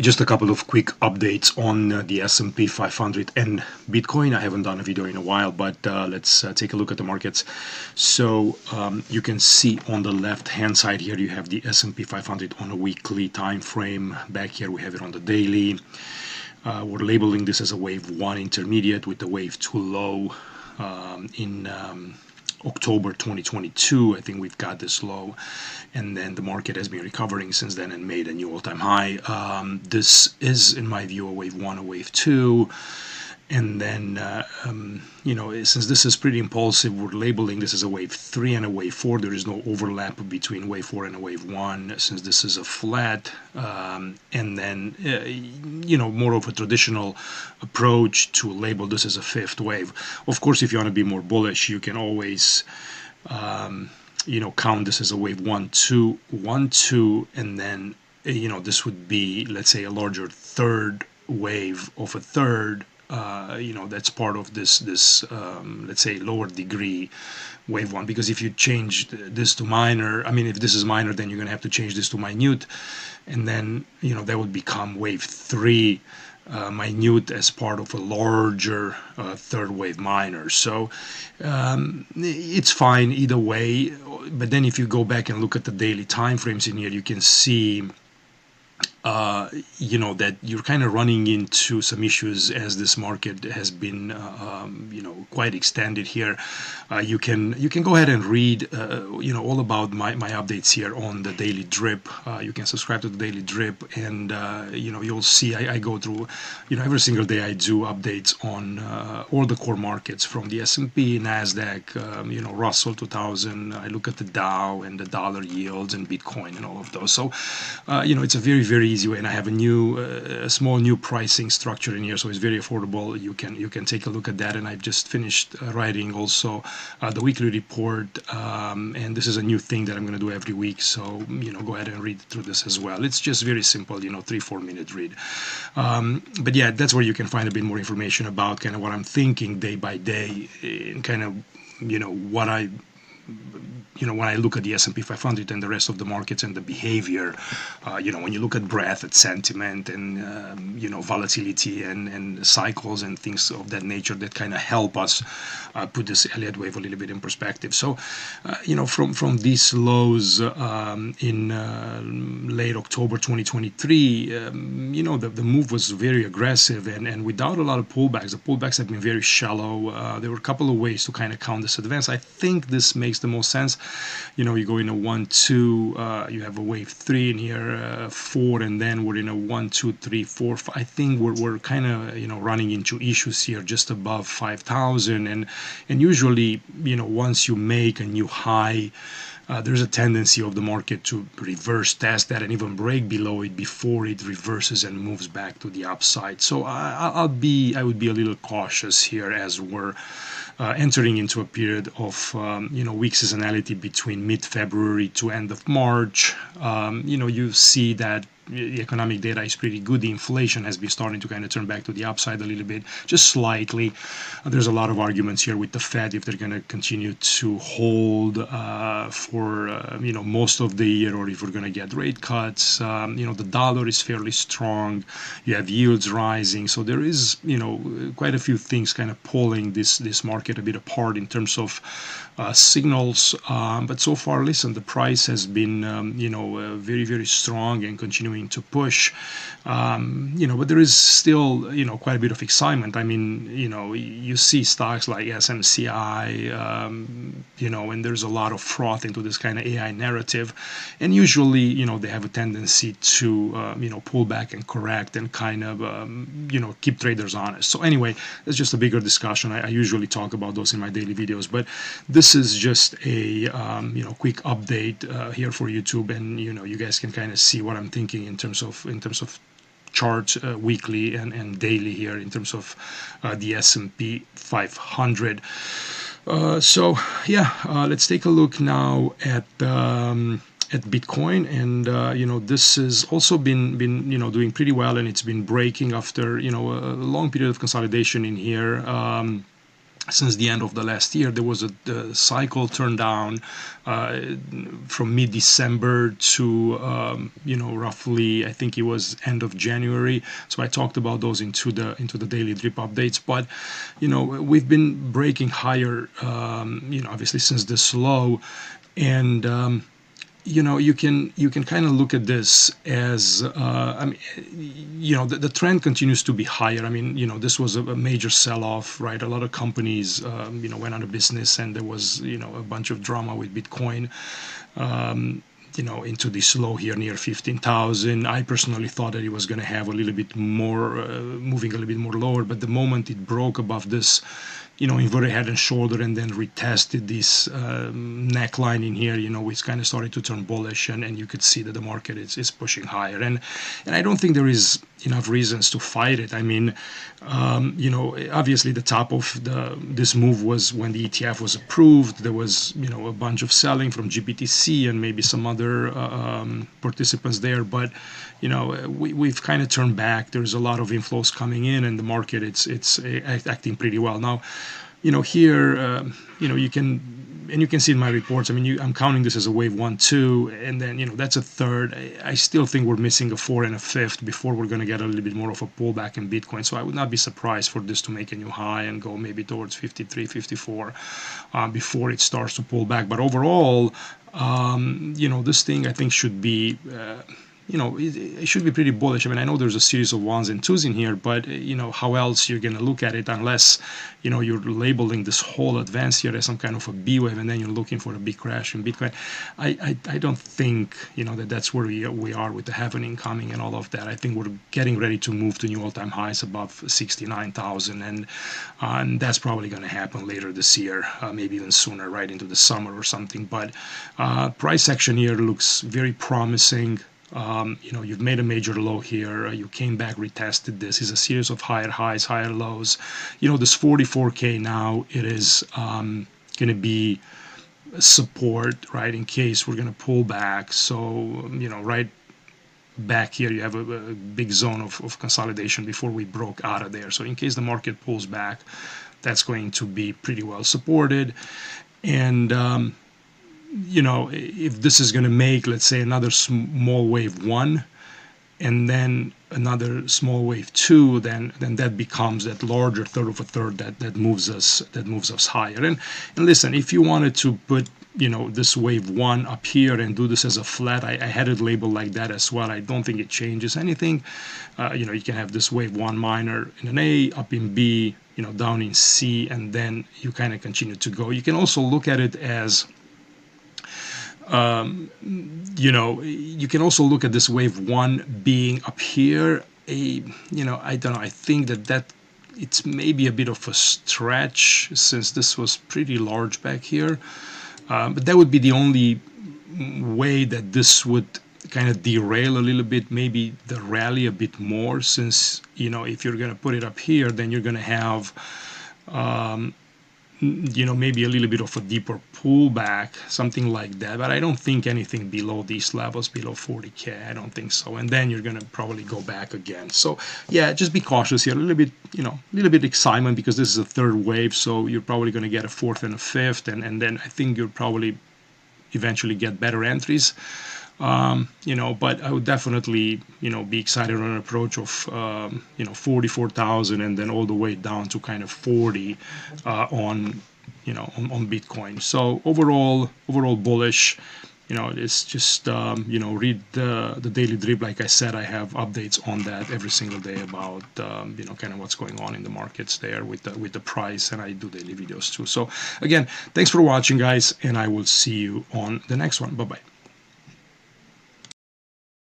Just a couple of quick updates on the SP 500 and Bitcoin. I haven't done a video in a while, but let's take a look at the markets. So you can see on the left hand side here you have the SP 500 on a weekly time frame. Back here we have it on the daily. We're labeling this as a wave 1 intermediate with the wave 2 low in October 2022. I think we've got this low, and then the market has been recovering since then and made a new all-time high. This is, in my view, a wave 1, a wave 2. And then, since this is pretty impulsive, we're labeling this as a wave 3 and a wave 4. There is no overlap between wave 4 and a wave 1, since this is a flat. And then, more of a traditional approach to label this as a fifth wave. Of course, if you want to be more bullish, you can always, count this as a wave 1, 2, 1, 2, and then, this would be, let's say, a larger third wave of a third. That's part of this let's say lower degree wave 1, because if you change this to minor, if this is minor, then you're going to have to change this to minute, and then that would become wave 3 minute as part of a larger third wave minor. So it's fine either way, but then if you go back and look at the daily time frames in here, you can see that you're kind of running into some issues as this market has been, quite extended here. You can go ahead and read, all about my updates here on the daily drip. You can subscribe to the daily drip, and you'll see I go through, every single day I do updates on all the core markets, from the S&P, Nasdaq, Russell 2000. I look at the Dow and the dollar yields and Bitcoin and all of those. So, it's a very, very easy way, and I have a small new pricing structure in here, so it's very affordable. You can take a look at that, and I've just finished writing also the weekly report, and this is a new thing that I'm going to do every week, so go ahead and read through this as well. It's just very simple, 3-4 minute read, but yeah, that's where you can find a bit more information about kind of what I'm thinking day by day, and kind of what when I look at the S&P 500 and the rest of the markets and the behavior, when you look at breadth, at sentiment, and volatility and cycles and things of that nature that kind of help us put this Elliott Wave a little bit in perspective. So, from these lows in late October 2023, the move was very aggressive, and without a lot of pullbacks. The pullbacks have been very shallow. There were a couple of ways to kind of count this advance. I think this makes the most sense. You go in a 1, 2, you have a wave 3 in here, 4, and then we're in a 1, 2, 3, 4, 5. I think we're kind of running into issues here just above 5,000, and usually once you make a new high, there's a tendency of the market to reverse test that and even break below it before it reverses and moves back to the upside. So I would be a little cautious here as we're entering into a period of weak seasonality between mid-February to end of March. You see that the economic data is pretty good. The inflation has been starting to kind of turn back to the upside a little bit, just slightly. There's a lot of arguments here with the Fed if they're going to continue to hold for most of the year, or if we're going to get rate cuts. The dollar is fairly strong. You have yields rising, so there is quite a few things kind of pulling this market a bit apart in terms of signals. But so far, listen, the price has been very, very strong and continuing to push, but there is still quite a bit of excitement. You see stocks like SMCI, and there's a lot of froth into this kind of AI narrative, and usually they have a tendency to pull back and correct and kind of keep traders honest. So anyway, it's just a bigger discussion. I usually talk about those in my daily videos, but this is just a quick update here for YouTube, and you guys can kind of see what I'm thinking in terms of charts weekly and daily here in terms of the S&P 500. So yeah, let's take a look now at Bitcoin, and this has also been doing pretty well, and it's been breaking after a long period of consolidation in here. since the end of the last year. There was the cycle turned down from mid-December to roughly, I think it was end of January. So I talked about those into the daily drip updates. But we've been breaking higher, obviously since this low, and you can kind of look at this as I mean, the trend continues to be higher. I mean, this was a major sell-off, right? A lot of companies went out of business, and there was a bunch of drama with Bitcoin. Into this low here near 15,000. I personally thought that it was going to have a little bit more, moving a little bit more lower, but the moment it broke above this, inverted head and shoulder, and then retested this neckline in here, it's kind of started to turn bullish, and you could see that the market is pushing higher, and I don't think there is enough reasons to fight it. I mean, obviously the top of this move was when the ETF was approved. There was a bunch of selling from GBTC and maybe some other participants there, but we've kind of turned back. There's a lot of inflows coming in, and the market it's acting pretty well now. Here, you can see in my reports. I mean, I'm counting this as a wave 1, 2, and then that's a third. I still think we're missing a 4 and a fifth before we're going to get a little bit more of a pullback in Bitcoin. So I would not be surprised for this to make a new high and go maybe towards 53, 54 before it starts to pull back. But overall, this thing I think should be. It should be pretty bullish. I mean, I know there's a series of ones and twos in here, but how else you're going to look at it unless you're labeling this whole advance here as some kind of a B wave, and then you're looking for a big crash in Bitcoin. I don't think that's where we are with the halvening coming and all of that. I think we're getting ready to move to new all-time highs above 69,000, and that's probably going to happen later this year, maybe even sooner, right into the summer or something. But price action here looks very promising. You've made a major low here. You came back, retested this. It's a series of higher highs, higher lows. This 44K now, it is going to be support, right, in case we're going to pull back. So, right back here, you have a big zone of consolidation before we broke out of there. So in case the market pulls back, that's going to be pretty well supported. And if this is going to make, let's say, another small wave 1 and then another small wave 2, then that becomes that larger third of a third that moves us higher. And listen, if you wanted to put this wave 1 up here and do this as a flat, I had it labeled like that as well. I don't think it changes anything. You can have this wave 1 minor in an A, up in B, down in C, and then you kind of continue to go. You can also look at it as you can also look at this wave 1 being up here. I don't know. I think that it's maybe a bit of a stretch since this was pretty large back here. But that would be the only way that this would kind of derail a little bit, maybe the rally a bit more, since, if you're going to put it up here, then you're going to have maybe a little bit of a deeper pullback, something like that. But I don't think anything below these levels, below 40K, I don't think so. And then you're going to probably go back again. So yeah, just be cautious here. A little bit excitement because this is a third wave. So you're probably going to get a fourth and a fifth. And then I think you'll probably eventually get better entries. But I would definitely, be excited on an approach of, 44,000 and then all the way down to kind of 40 on Bitcoin. So overall overall bullish. It's just read the daily drip. Like I said, I have updates on that every single day about kind of what's going on in the markets there with the price, and I do daily videos too. So again, thanks for watching, guys, and I will see you on the next one. Bye bye.